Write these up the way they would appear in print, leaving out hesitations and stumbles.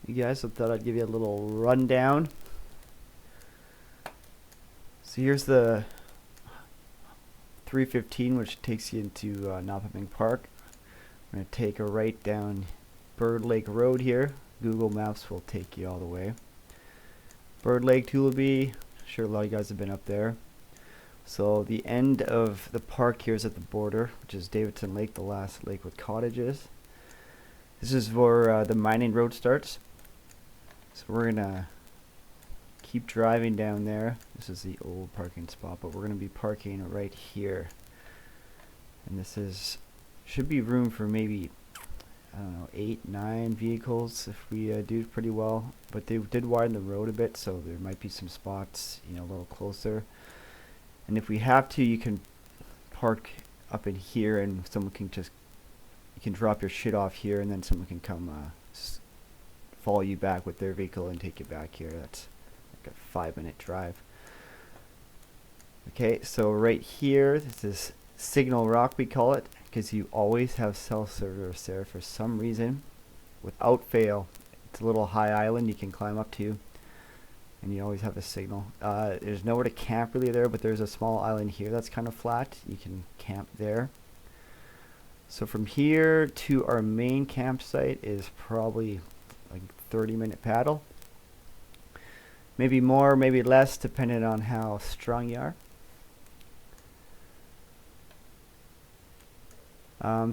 you guys. I thought I'd give you a little rundown. So here's the 315, which takes you into Nopaming Park. I'm going to take a right down Bird Lake Road here. Google Maps will take you all the way. Bird Lake, Tullabee. Sure, a lot of you guys have been up there. So the end of the park here is at the border, which is Davidson Lake, the last lake with cottages. This is where the mining road starts. So we're gonna keep driving down there. This is the old parking spot, but we're gonna be parking right here. And this is should be room for maybe, I don't know, 8, 9 vehicles if we do pretty well. But they did widen the road a bit, so there might be some spots, a little closer. And if we have to, you can park up in here, and someone can you can drop your shit off here, and then someone can come follow you back with their vehicle and take you back here. That's like a 5-minute drive. Okay, so right here, this is Signal Rock, we call it, because you always have cell service there for some reason, without fail. It's a little high island you can climb up to, and you always have a signal. There's nowhere to camp really there, but there's a small island here that's kind of flat. You can camp there. So from here to our main campsite is probably like 30-minute paddle. Maybe more, maybe less, depending on how strong you are.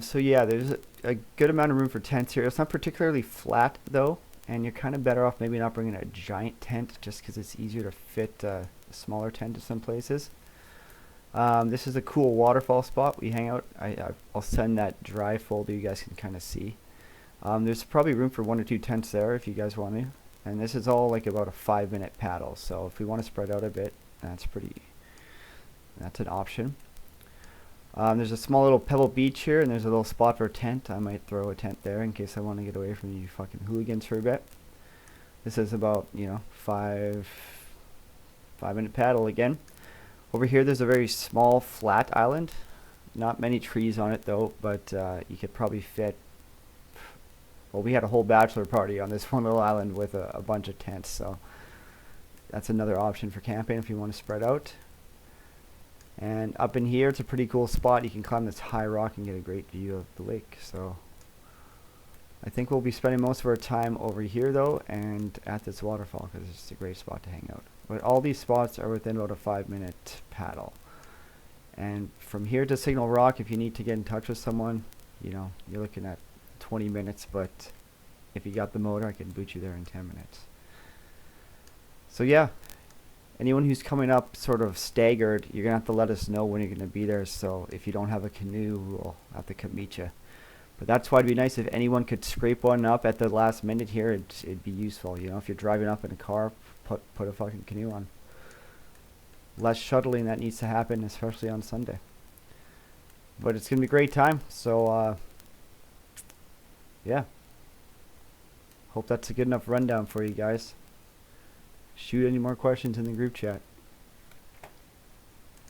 So yeah, there's a good amount of room for tents here. It's not particularly flat though, and you're kind of better off maybe not bringing a giant tent, just because it's easier to fit a smaller tent in some places. This is a cool waterfall spot we hang out. I'll send that drive folder you guys can kind of see. There's probably room for 1 or 2 tents there if you guys want to. And this is all like about a 5-minute paddle. So if we want to spread out a bit, that's an option. There's a small little pebble beach here, and there's a little spot for a tent. I might throw a tent there in case I want to get away from you fucking hooligans for a bit. This is about, 5-minute paddle again. Over here there's a very small flat island. Not many trees on it though, but you could probably fit, well, we had a whole bachelor party on this one little island with a bunch of tents, so that's another option for camping if you want to spread out. And up in here, it's a pretty cool spot. You can climb this high rock and get a great view of the lake. So I think we'll be spending most of our time over here though, and at this waterfall, because it's just a great spot to hang out. But all these spots are within about a 5-minute paddle. And from here to Signal Rock, if you need to get in touch with someone, you're looking at 20 minutes, but if you got the motor, I can boot you there in 10 minutes. So yeah, anyone who's coming up sort of staggered, you're gonna have to let us know when you're gonna be there. So if you don't have a canoe, we'll have to come meet you. But that's why it'd be nice if anyone could scrape one up at the last minute here. It'd be useful, if you're driving up in a car, put a fucking canoe on. Less shuttling that needs to happen, especially on Sunday. But it's gonna be a great time. So yeah, hope that's a good enough rundown for you guys. Shoot any more questions in the group chat.